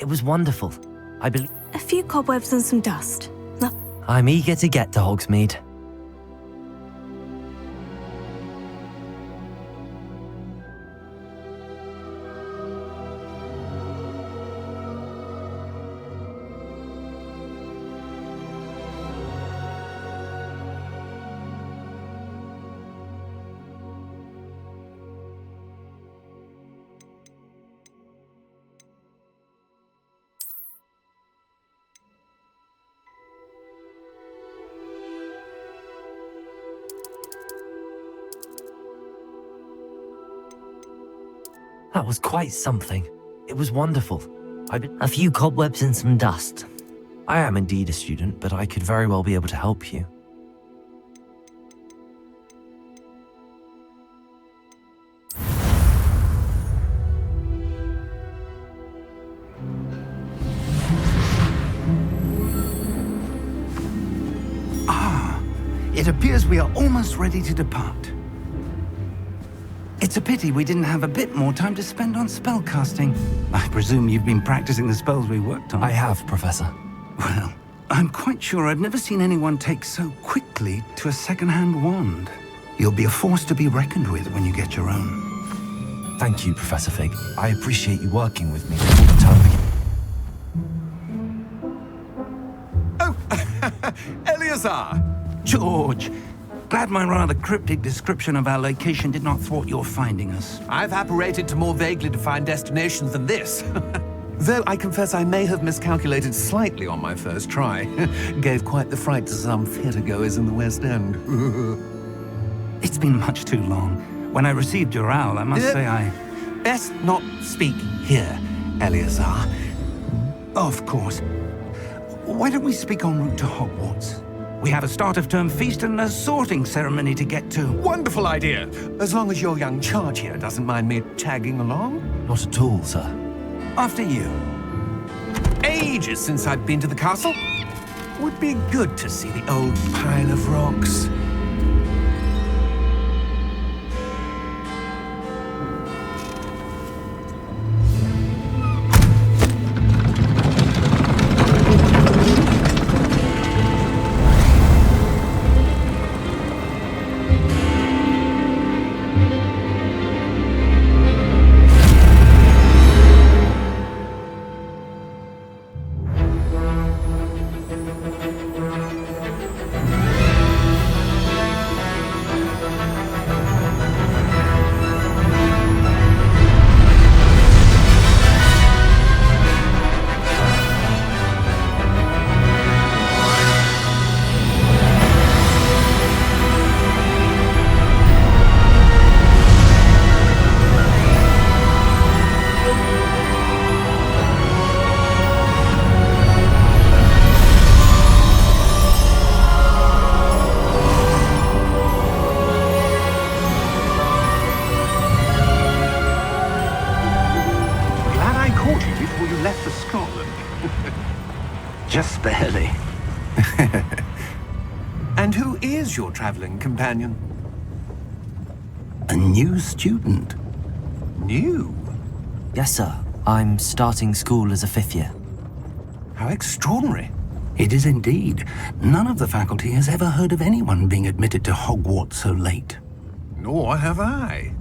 It was wonderful. I believe... A few cobwebs and some dust. I'm eager to get to Hogsmeade. That was quite something. It was wonderful. A few cobwebs and some dust. I am indeed a student, but I could very well be able to help you. It appears we are almost ready to depart. It's a pity we didn't have a bit more time to spend on spellcasting. I presume you've been practicing the spells we worked on. I have, Professor. Well, I'm quite sure I've never seen anyone take so quickly to a second-hand wand. You'll be a force to be reckoned with when you get your own. Thank you, Professor Fig. I appreciate you working with me all the time. Oh, Eleazar! George! Glad my rather cryptic description of our location did not thwart your finding us. I've apparated to more vaguely defined destinations than this. Though I confess I may have miscalculated slightly on my first try. Gave quite the fright to some theatre-goers in the West End. It's been much too long. When I received your owl, I must say I... Best not speak here, Eleazar. Of course. Why don't we speak en route to Hogwarts? We have a start-of-term feast and a sorting ceremony to get to. Wonderful idea! As long as your young charge here doesn't mind me tagging along. Not at all, sir. After you. Ages since I've been to the castle. Would be good to see the old pile of rocks. Just barely. And who is your traveling companion? A new student. New? Yes, sir. I'm starting school as a fifth year. How extraordinary. It is indeed. None of the faculty has ever heard of anyone being admitted to Hogwarts so late. Nor have I.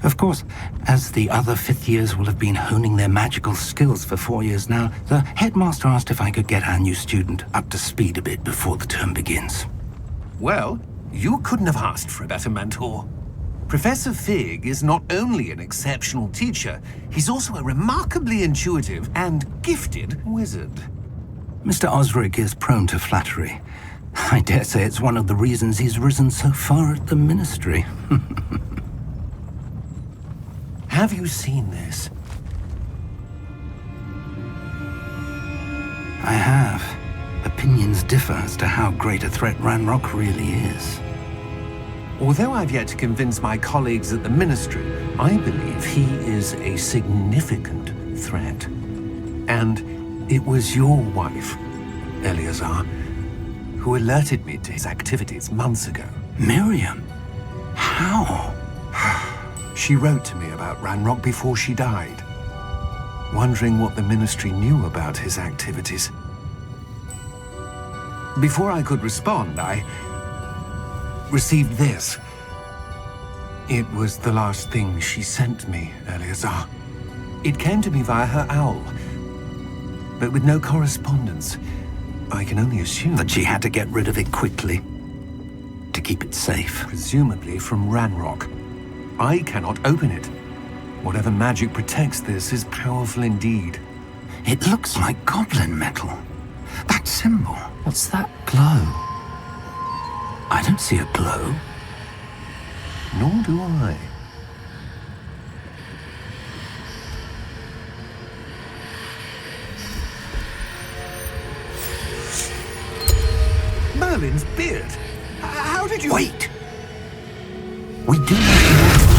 Of course, as the other fifth years will have been honing their magical skills for 4 years now, the headmaster asked if I could get our new student up to speed a bit before the term begins. Well, you couldn't have asked for a better mentor. Professor Fig is not only an exceptional teacher, he's also a remarkably intuitive and gifted wizard. Mr. Osric is prone to flattery. I dare say it's one of the reasons he's risen so far at the ministry. Have you seen this? I have. Opinions differ as to how great a threat Ranrock really is. Although I've yet to convince my colleagues at the Ministry, I believe he is a significant threat. And it was your wife, Eleazar, who alerted me to his activities months ago. Miriam? How? She wrote to me about Ranrock before she died. wondering what the Ministry knew about his activities. Before I could respond, I received this. It was the last thing she sent me, Eleazar. It came to me via her owl, but with no correspondence. I can only assume That she had to get rid of it quickly to keep it safe. presumably from Ranrock. I cannot open it. Whatever magic protects this is powerful indeed. It looks like goblin metal. That symbol. What's that glow? I don't see a glow. Nor do I. Merlin's beard? How did you... Wait! We do need more.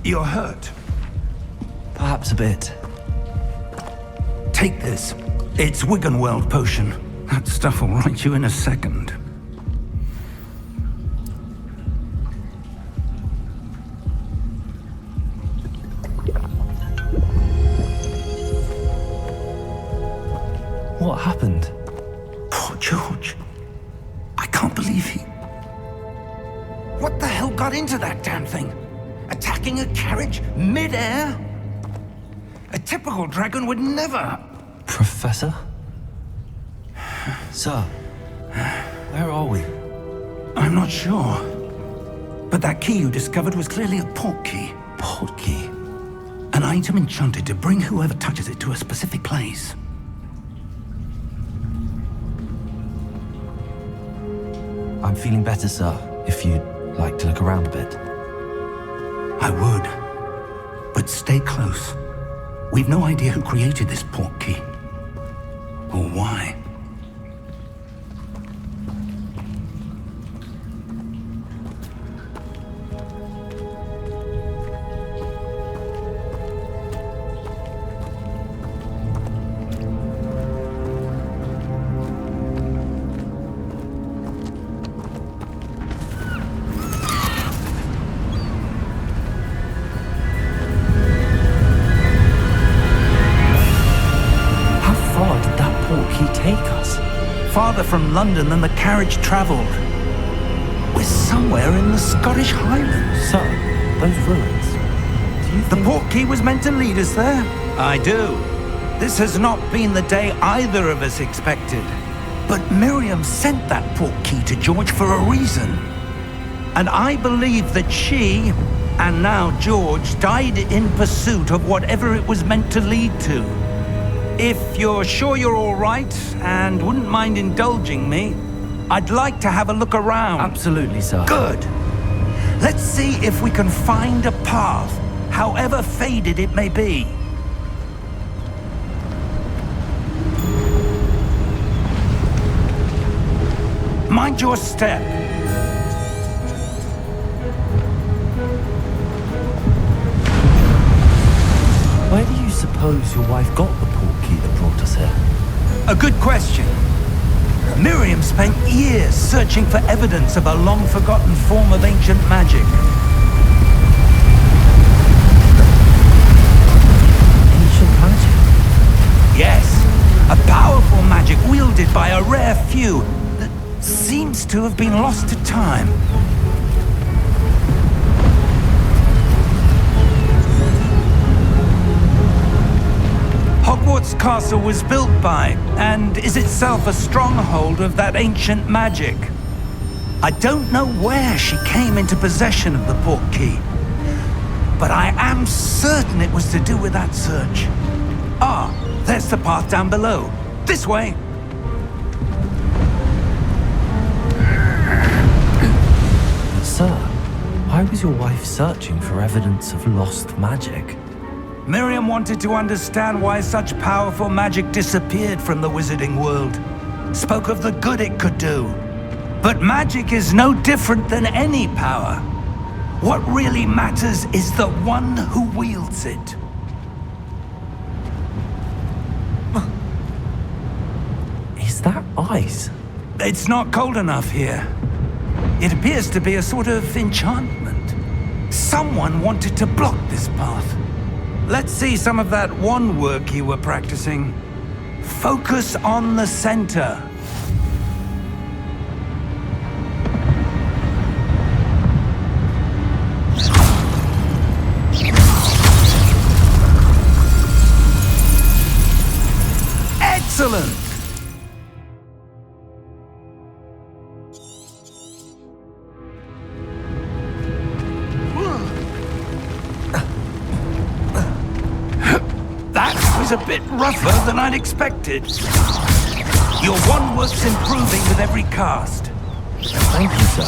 You're hurt. Perhaps a bit. Take this. It's Wiggenweld potion. That stuff will right you in a second. What happened? Poor George. I can't believe he... What the hell got into that damn thing? Attacking a carriage mid-air? A typical dragon would never... Professor? Sir, where are we? I'm not sure. But that key you discovered was clearly a port key. Port key? An item enchanted to bring whoever touches it to a specific place. I'm feeling better, sir, if you'd like to look around a bit. I would. But stay close. We've no idea who created this port key. Or why. Farther from London than the carriage travelled. We're somewhere in the Scottish Highlands. Sir, those ruins. Do you The think... port key was meant to lead us there? I do. This has not been the day either of us expected. But Miriam sent that port key to George for a reason. And I believe that she, and now George, died in pursuit of whatever it was meant to lead to. If you're sure you're all right, and wouldn't mind indulging me, I'd like to have a look around. Absolutely, sir. Good. Let's see if we can find a path, however faded it may be. Mind your step. Where do you suppose your wife got the port key that brought us here? A good question. Miriam spent years searching for evidence of a long-forgotten form of ancient magic. Ancient magic? Yes, a powerful magic wielded by a rare few that seems to have been lost to time. Hogwarts castle was built by, and is itself a stronghold of that ancient magic. I don't know where she came into possession of the portkey, but I am certain it was to do with that search. Ah, there's the path down below. This way. Sir, why was your wife searching for evidence of lost magic? Miriam wanted to understand why such powerful magic disappeared from the wizarding world. Spoke of the good it could do. But magic is no different than any power. What really matters is the one who wields it. Is that ice? It's not cold enough here. It appears to be a sort of enchantment. Someone wanted to block this path. Let's see some of that wand work you were practicing. Focus on the center. Excellent! That was a bit rougher than I'd expected. Your wand work's improving with every cast. Thank you, sir.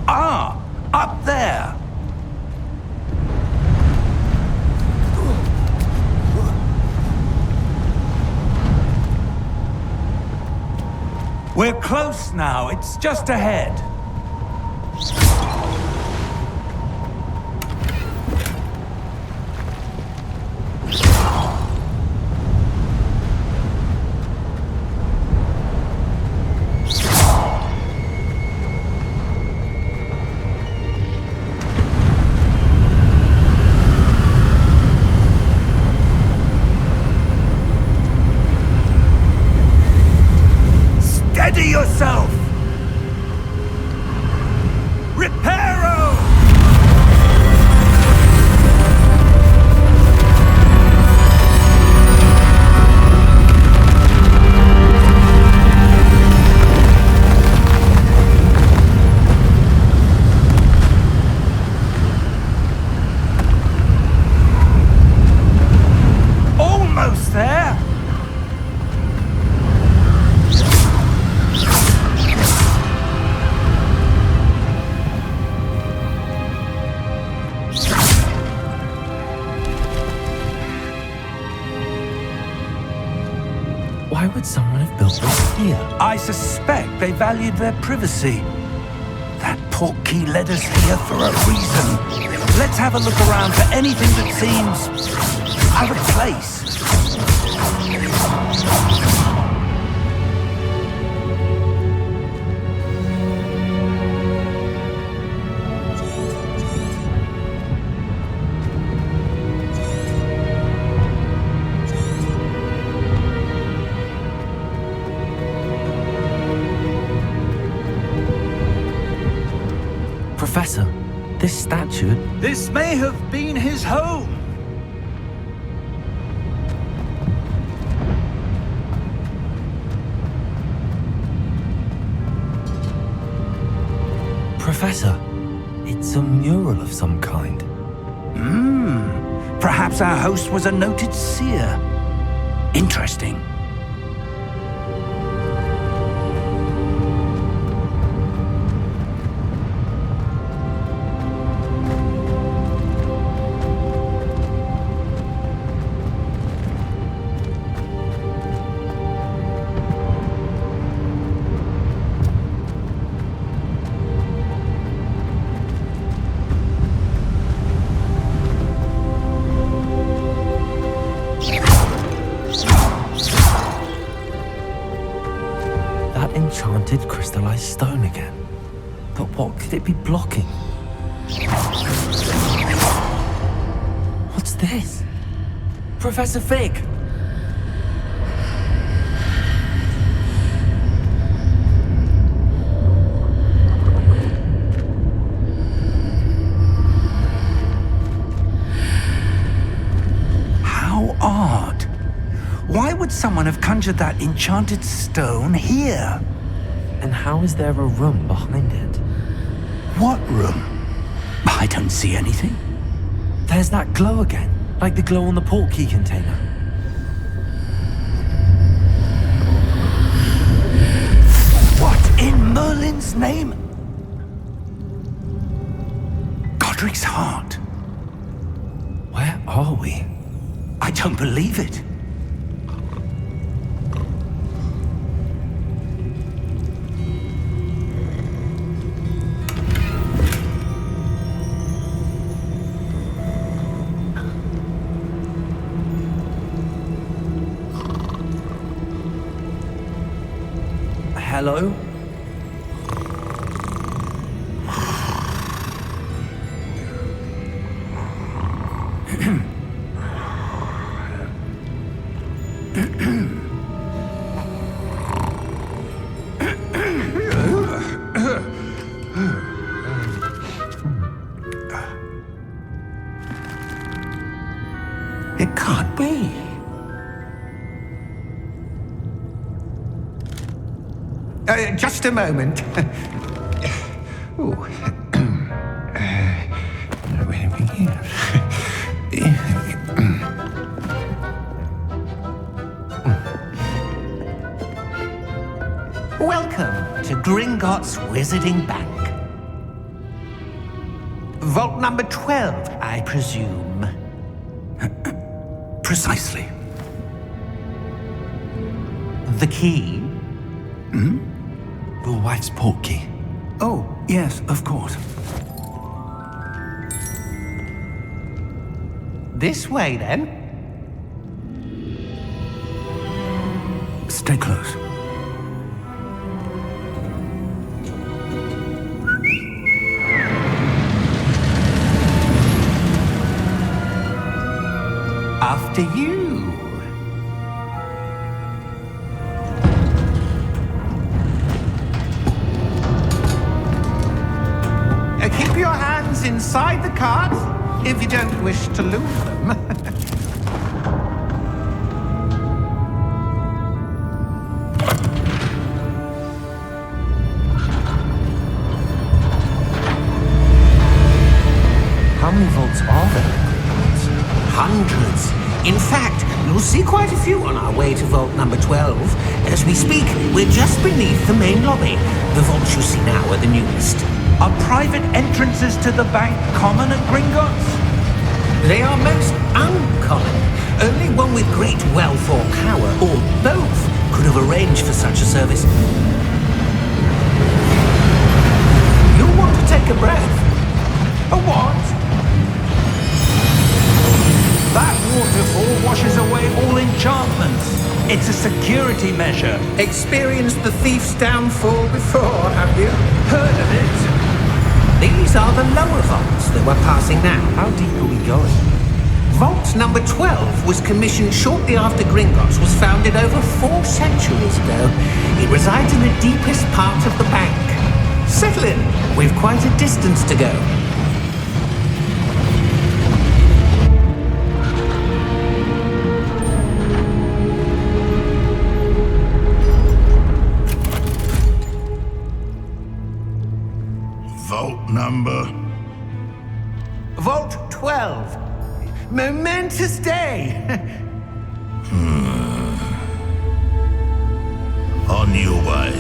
Ah, up there. We're close now. It's just ahead. Steady yourself! Reparo! Almost there! Why would someone have built this here? I suspect they valued their privacy. That portkey led us here for a reason. Let's have a look around for anything that seems out of place. Professor, this statue... This may have been his home. Professor, it's a mural of some kind. Perhaps our host was a noted seer. Interesting. Enchanted crystallized stone again. But what could it be blocking? What's this? Professor Fig! would someone have conjured that enchanted stone here? And how is there a room behind it? What room? I don't see anything. There's that glow again, like the glow on the portkey container. What in Merlin's name? Godric's heart. Where are we? I don't believe it. Hello? It can't be. Just a moment. Ooh. Where are we here? Welcome to Gringotts Wizarding Bank. Vault number 12, I presume. Precisely. The key? Your wife's portkey. Oh, yes, of course. This way, then. Stay close. After you. Keep your hands inside the cart if you don't wish to lose them. How many vaults are there? Hundreds. In fact, you'll see quite a few on our way to vault number 12. As we speak, we're just beneath the main lobby. The vaults you see now are the newest. Are private entrances to the bank common at Gringotts? They are most uncommon. Only one with great wealth or power, or both, could have arranged for such a service. You'll want to take a breath. A what? That waterfall washes away all enchantments. It's a security measure. Experienced the thief's downfall before, have you? Heard of it? These are the lower vaults that we're passing now. How deep are we going? Vault number 12 was commissioned shortly after Gringotts was founded over 4 centuries ago. It resides in the deepest part of the bank. Settle in. We've quite a distance to go. Vault number? Vault 12. Momentous day. On your way.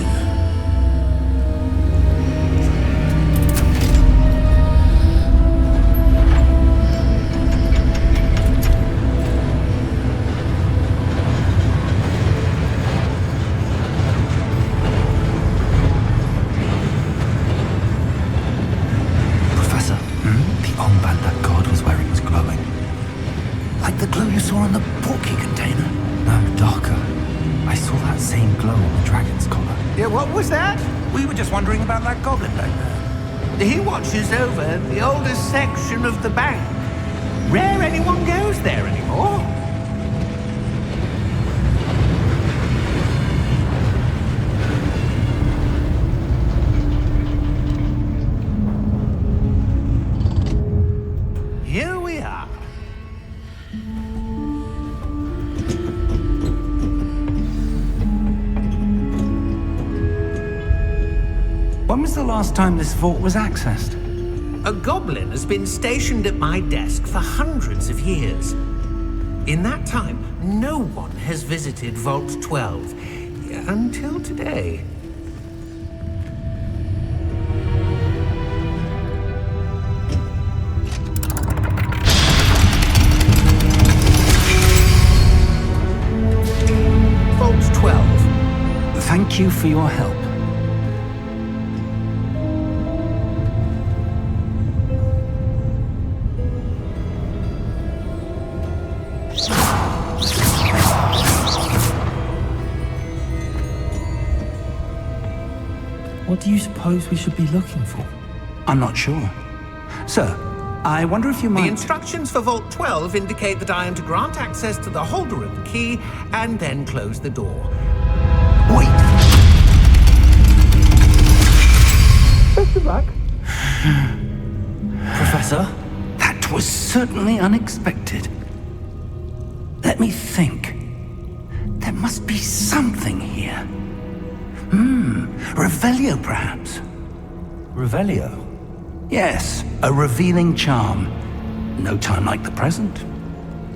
Professor, the armband that guard was wearing was glowing. Like the glow you saw on the portkey container? No, darker. I saw that same glow on the dragon's collar. Yeah, what was that? We were just wondering about that goblin back there. He watches over the oldest section of the bank. Rare anyone goes there anymore. Here we are. When was the last time this vault was accessed? A goblin has been stationed at my desk for hundreds of years. In that time, no one has visited Vault 12 until today. Vault 12. Thank you for your help. What do you suppose we should be looking for? I'm not sure. Sir, I wonder if you might... The instructions for Vault 12 indicate that I am to grant access to the holder of the key and then close the door. Wait! Professor? That was certainly unexpected. Let me think. There must be something here. Revelio, perhaps? Revelio? Yes, a revealing charm. No time like the present.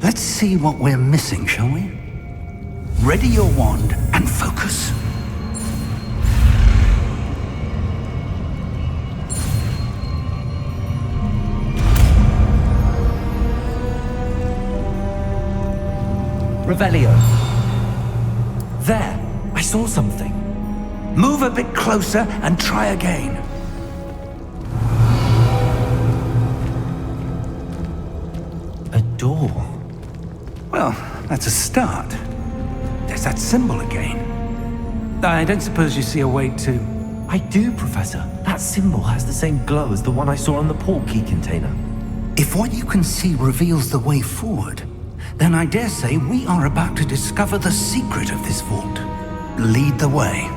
Let's see what we're missing, shall we? Ready your wand and focus. Revelio. There, I saw something. Move a bit closer and try again. A door. Well, that's a start. There's that symbol again. I don't suppose you see a way to... I do, Professor. That symbol has the same glow as the one I saw on the port key container. If what you can see reveals the way forward, then I dare say we are about to discover the secret of this vault. Lead the way.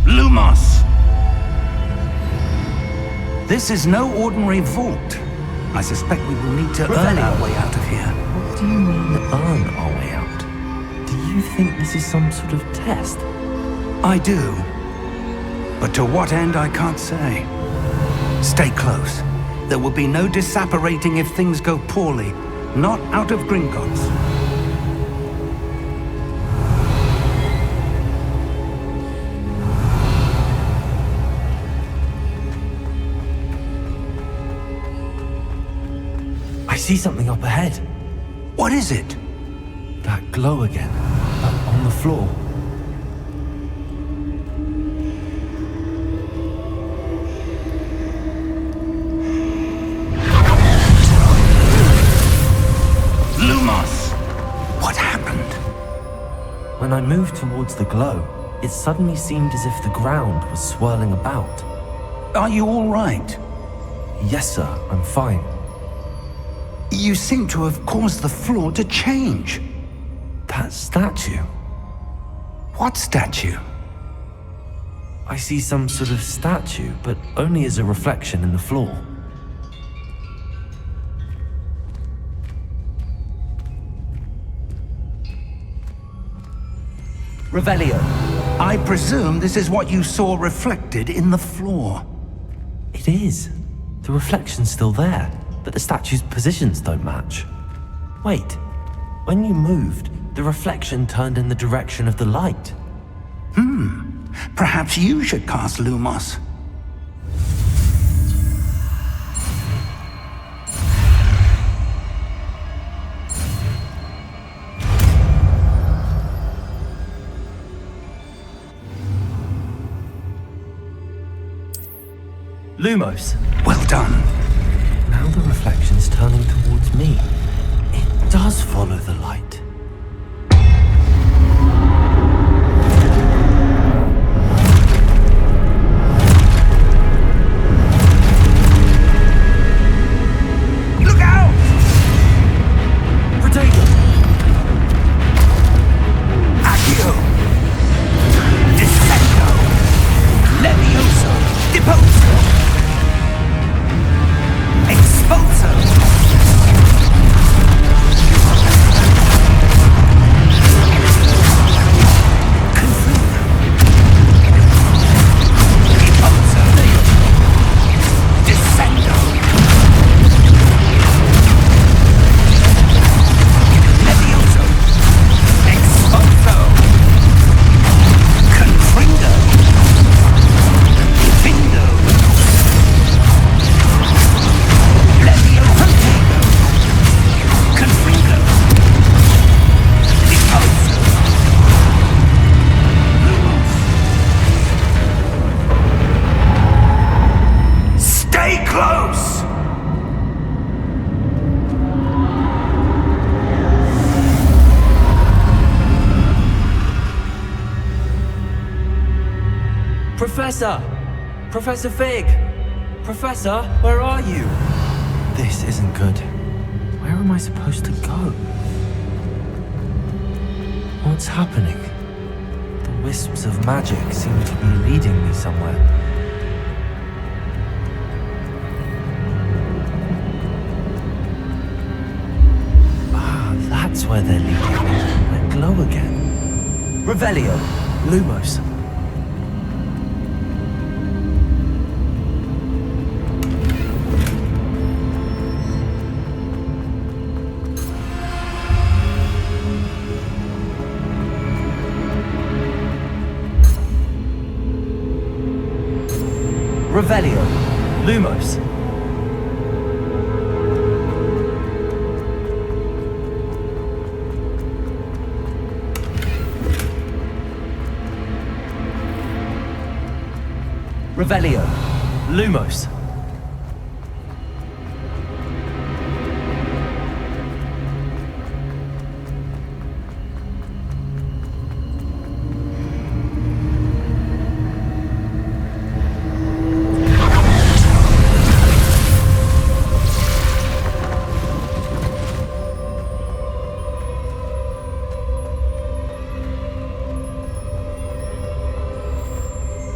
Lumos! This is no ordinary vault. I suspect we will need to earn our way out of here. What do you mean, earn our way out? Do you think this is some sort of test? I do. But to what end, I can't say. Stay close. There will be no disapparating if things go poorly. Not out of Gringotts. I see something up ahead. What is it? That glow again, but on the floor. Lumos! What happened? When I moved towards the glow, it suddenly seemed as if the ground was swirling about. Are you all right? Yes, sir, I'm fine. You seem to have caused the floor to change. That statue. What statue? I see some sort of statue, but only as a reflection in the floor. Revelio. I presume this is what you saw reflected in the floor. It is. The reflection's still there, but the statue's positions don't match. Wait, when you moved, the reflection turned in the direction of the light. Perhaps you should cast Lumos. Lumos. Well done. Now the reflection's turning towards me. It does follow the light. Look out! Potato! Accio! Descendo! Levioso! Deposo! Professor! Professor Fig! Professor, where are you? This isn't good. Where am I supposed to go? What's happening? The wisps of magic seem to be leading me somewhere. Ah, that's where they're leading me. Let glow again. Revelio. Lumos. Revelio. Lumos. Revelio. Lumos.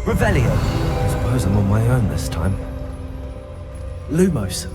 Revelio. I suppose I'm on my own this time. Lumos.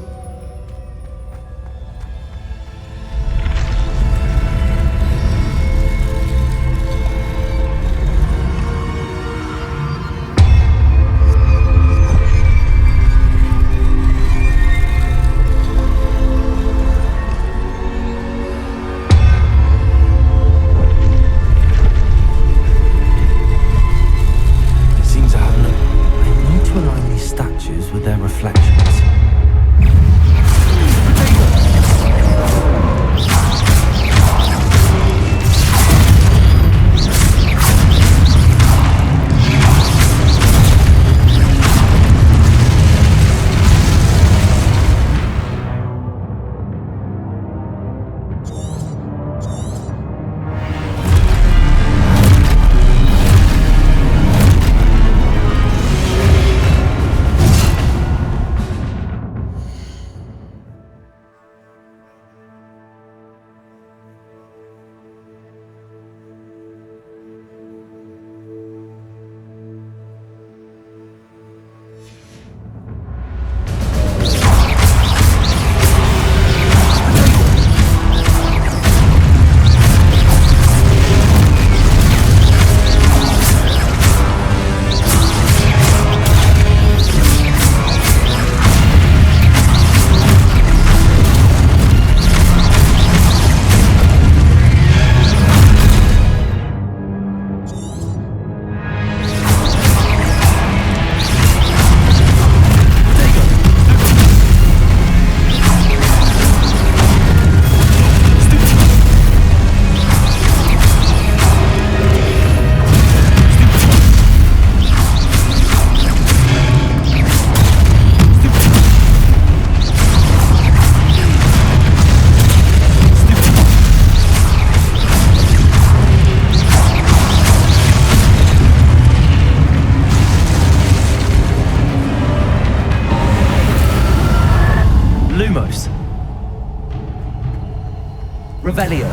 Revelio.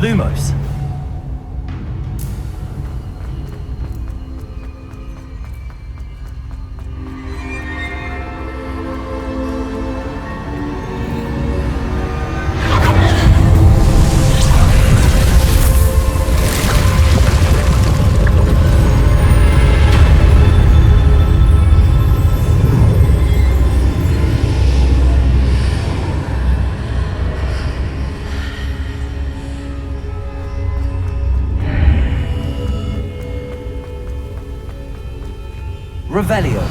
Lumos. Revelio.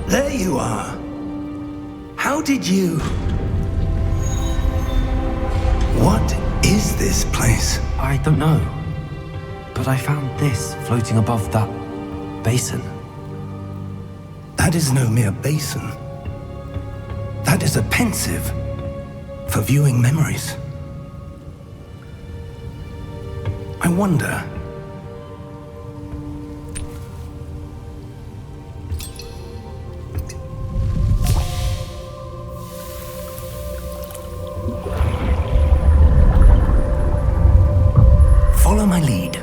There you are. How did you... What is this place? I don't know. But I found this floating above that basin. That is no mere basin. That is a pensive for viewing memories. I wonder... Follow my lead.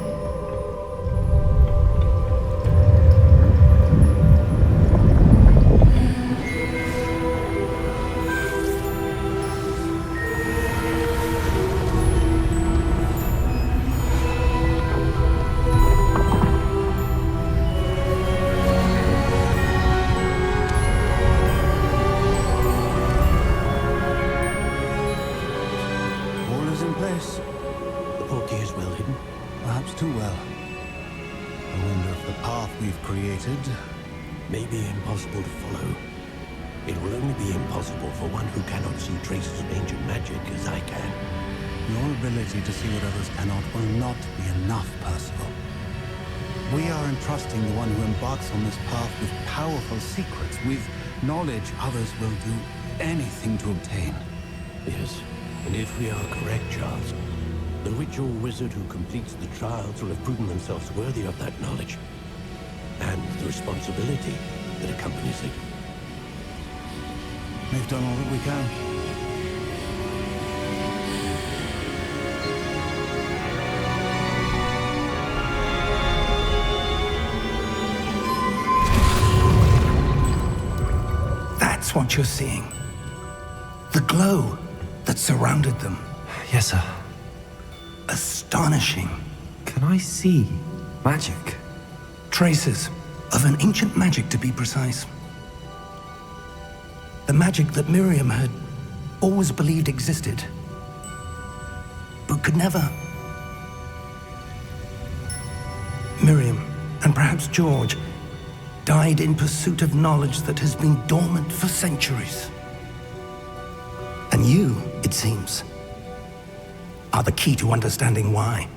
All is in place. The portkey is well hidden, perhaps too well. I wonder if the path we've created May be impossible to follow. It will only be impossible for one who cannot see traces of ancient magic as I can. Your ability to see what others cannot will not be enough, Percival. We are entrusting the one who embarks on this path with powerful secrets, with knowledge others will do anything to obtain. Yes, and if we are correct, Charles, the ritual wizard who completes the trials will have proven themselves worthy of that knowledge, and the responsibility that accompanies it. We've done all that we can. That's what you're seeing. The glow that surrounded them. Yes, sir. Astonishing. Can I see magic? Traces of an ancient magic, to be precise. The magic that Miriam had always believed existed, but could never. Miriam, and perhaps George, died in pursuit of knowledge that has been dormant for centuries. And you, it seems, are the key to understanding why.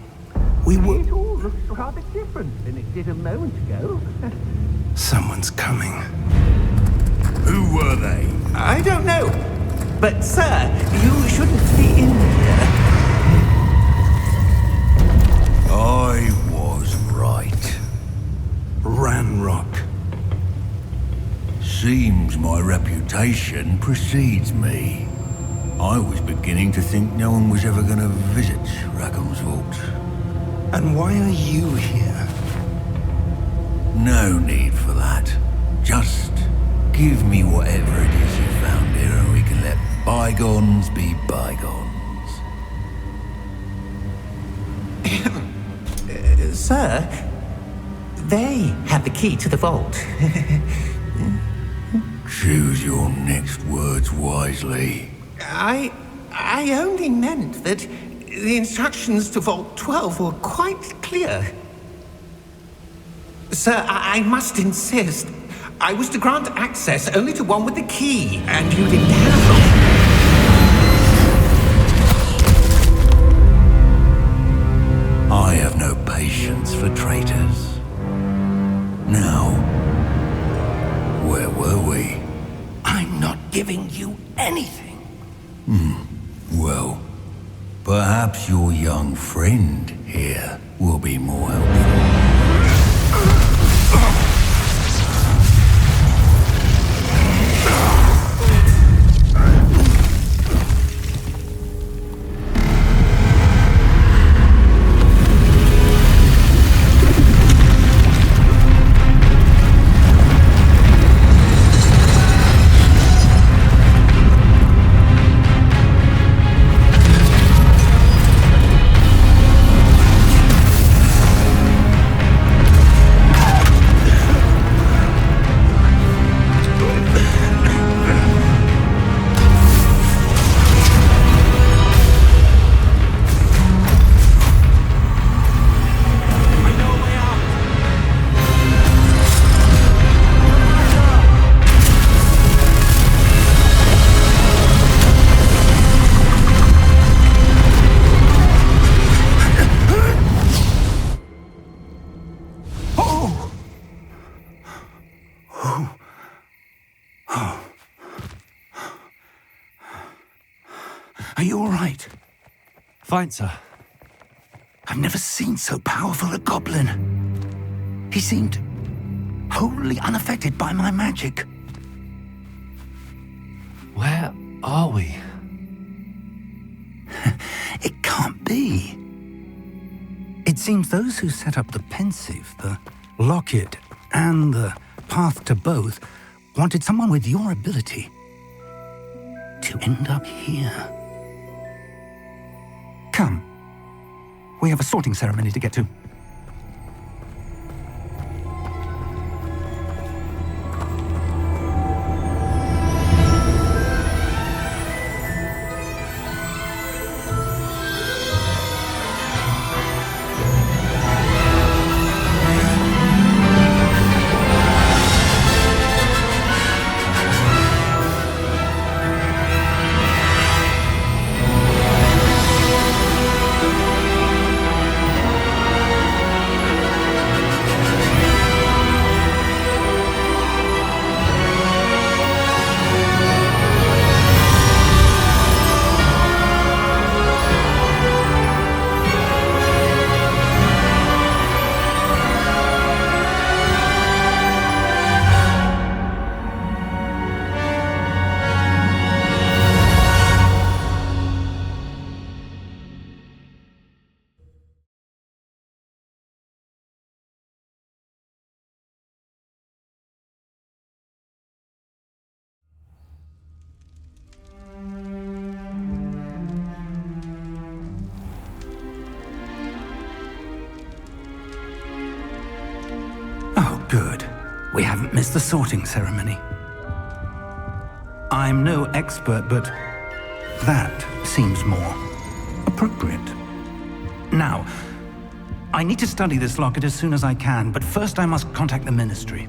We were... It all looks rather different than it did a moment ago. Someone's coming. Who were they? I don't know. But, sir, you shouldn't be in here. I was right. Ranrock. Seems my reputation precedes me. I was beginning to think no one was ever going to visit Rackham's vault. And why are you here? No need for that. Just give me whatever it is you found here and we can let bygones be bygones. Sir, they have the key to the vault. Choose your next words wisely. I only meant that the instructions to Vault 12 were quite clear. Sir, I must insist. I was to grant access only to one with the key, and you didn't have them. I have no patience for traitors. Now, where were we? I'm not giving you anything. Well, perhaps your young friend here will be more helpful. you all right? Fine, sir. I've never seen so powerful a goblin. He seemed wholly unaffected by my magic. Where are we? It can't be. It seems those who set up the pensive, the locket, and the path to both wanted someone with your ability to end up here. Come. We have a sorting ceremony to get to. Good. We haven't missed the sorting ceremony. I'm no expert, but that seems more appropriate. Now, I need to study this locket as soon as I can, but first I must contact the Ministry.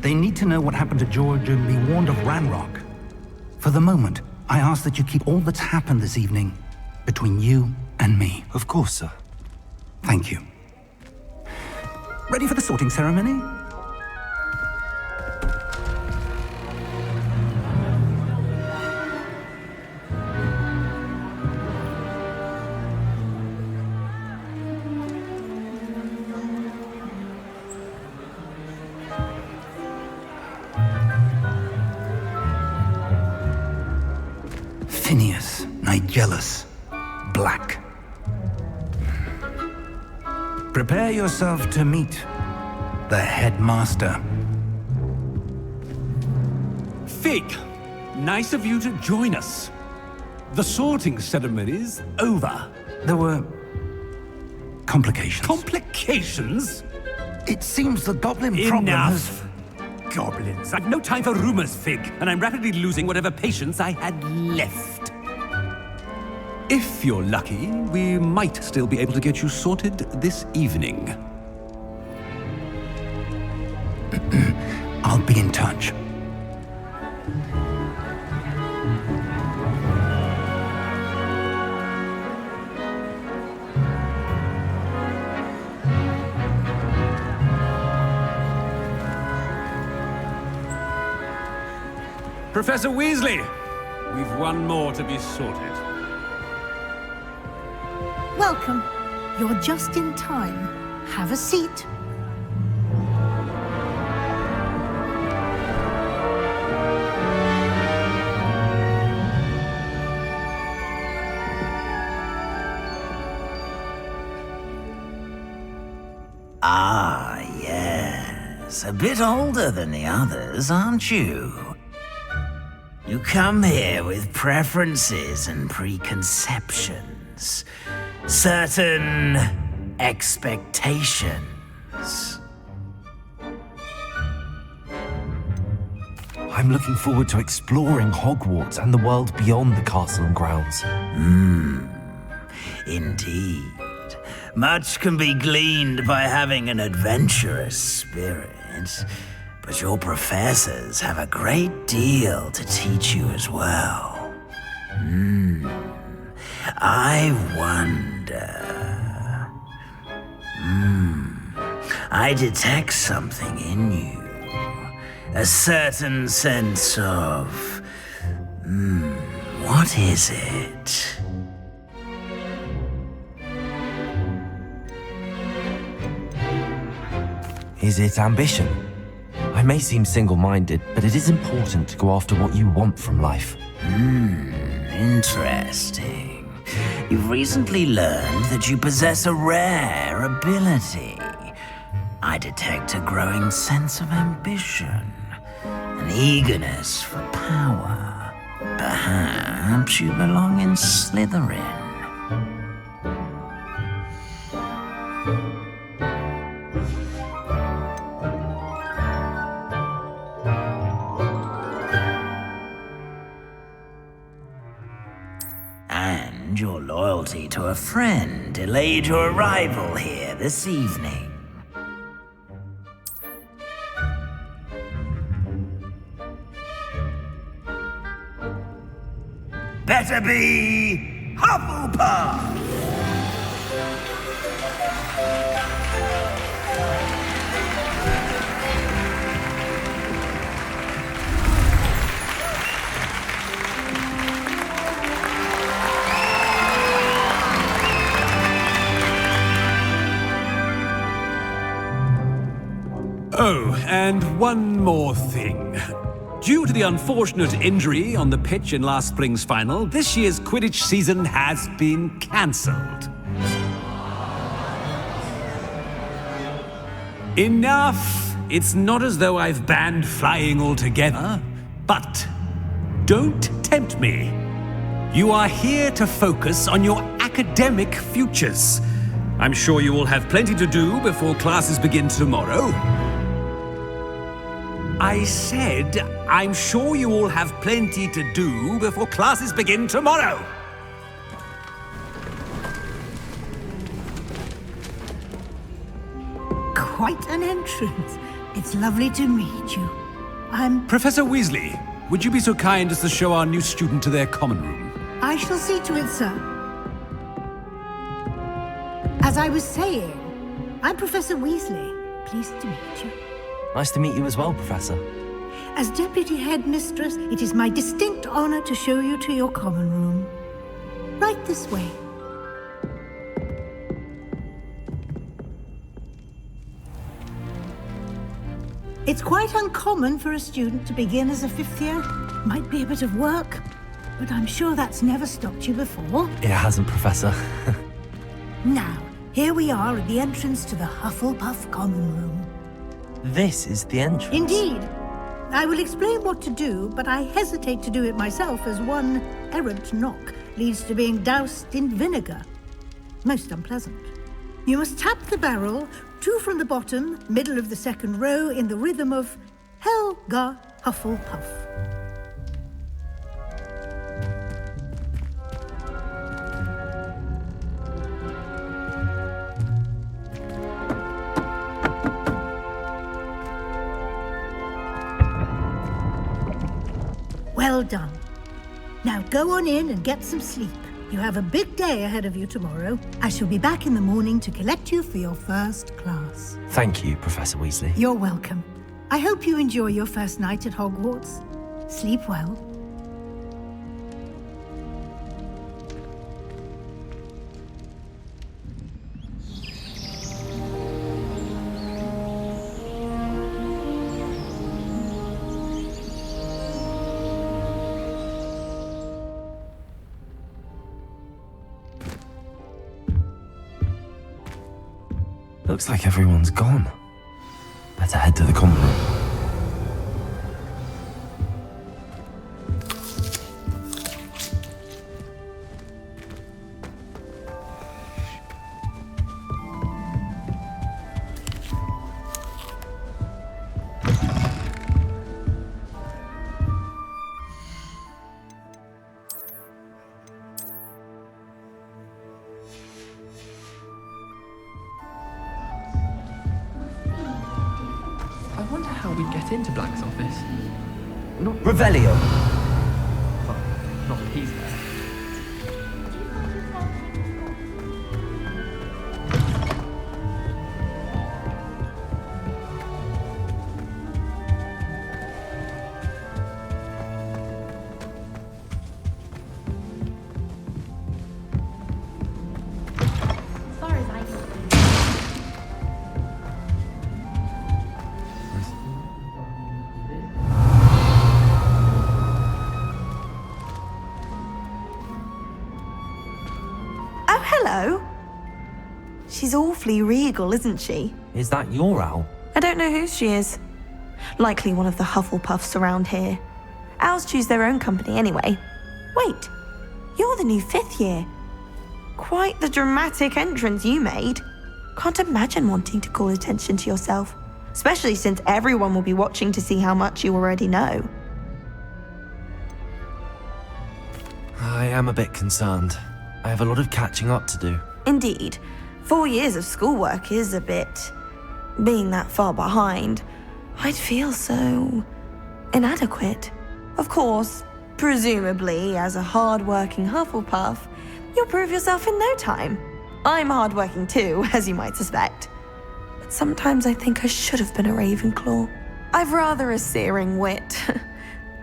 They need to know what happened to George and be warned of Ranrock. For the moment, I ask that you keep all that's happened this evening between you and me. Of course, sir. Thank you. Ready for the sorting ceremony? Phineas Nigellus Black. Prepare yourself to meet the headmaster. Fig, nice of you to join us. The sorting ceremony's over. There were complications. Complications? It seems the goblin problem has... Enough! Goblins. I've no time for rumors, Fig, and I'm rapidly losing whatever patience I had left. If you're lucky, we might still be able to get you sorted this evening. I'll be in touch. Professor Weasley, we've one more to be sorted. Welcome. You're just in time. Have a seat. Ah, yes. A bit older than the others, aren't you? You come here with preferences and preconceptions. Certain expectations. I'm looking forward to exploring Hogwarts and the world beyond the castle and grounds. Indeed. Much can be gleaned by having an adventurous spirit, but your professors have a great deal to teach you as well. I wonder... I detect something in you. A certain sense of... What is it? Is it ambition? I may seem single-minded, but it is important to go after what you want from life. Interesting. You've recently learned that you possess a rare ability. I detect a growing sense of ambition, an eagerness for power. Perhaps you belong in Slytherin. And your loyalty to a friend delayed your arrival here this evening. Better be Hufflepuff! Oh, and one more thing. Due to the unfortunate injury on the pitch in last spring's final, this year's Quidditch season has been cancelled. Enough! It's not as though I've banned flying altogether, but don't tempt me. You are here to focus on your academic futures. I'm sure you will have plenty to do before classes begin tomorrow. I said, I'm sure you all have plenty to do before classes begin tomorrow. Quite an entrance. It's lovely to meet you. I'm... Professor Weasley, would you be so kind as to show our new student to their common room? I shall see to it, sir. As I was saying, I'm Professor Weasley. Pleased to meet you. Nice to meet you as well, Professor. As Deputy Headmistress, it is my distinct honor to show you to your common room. Right this way. It's quite uncommon for a student to begin as a fifth year. Might be a bit of work, but I'm sure that's never stopped you before. It hasn't, Professor. Now, here we are at the entrance to the Hufflepuff common room. This is the entrance. Indeed. I will explain what to do, but I hesitate to do it myself as one errant knock leads to being doused in vinegar. Most unpleasant. You must tap the barrel, 2 from the bottom, middle of the second row, in the rhythm of Helga Hufflepuff. Well done. Now go on in and get some sleep. You have a big day ahead of you tomorrow. I shall be back in the morning to collect you for your first class. Thank you, Professor Weasley. You're welcome. I hope you enjoy your first night at Hogwarts. Sleep well. Looks like everyone's gone. Better head to the common room. I wonder how we'd get into Black's office. Not Revelio! Well, not that he's there. Hello. She's awfully regal, isn't she? Is that your owl? I don't know who she is. Likely one of the Hufflepuffs around here. Owls choose their own company anyway. Wait, you're the new 5th year. Quite the dramatic entrance you made. Can't imagine wanting to call attention to yourself, especially since everyone will be watching to see how much you already know. I am a bit concerned. I have a lot of catching up to do. Indeed. 4 years of schoolwork is a bit... Being that far behind, I'd feel so... inadequate. Of course, presumably, as a hard-working Hufflepuff, you'll prove yourself in no time. I'm hard-working too, as you might suspect. But sometimes I think I should have been a Ravenclaw. I've rather a searing wit.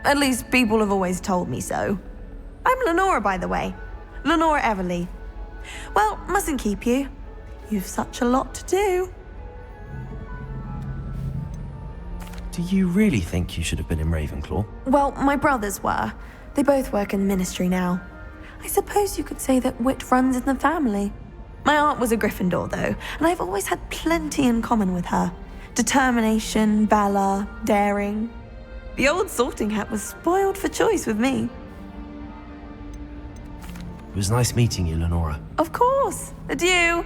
At least people have always told me so. I'm Lenora, by the way. Lenora Everly. Well, mustn't keep you. You've such a lot to do. Do you really think you should have been in Ravenclaw? Well, my brothers were. They both work in the ministry now. I suppose you could say that wit runs in the family. My aunt was a Gryffindor, though, and I've always had plenty in common with her. Determination, valor, daring. The old sorting hat was spoiled for choice with me. It was nice meeting you, Lenora. Of course. Adieu.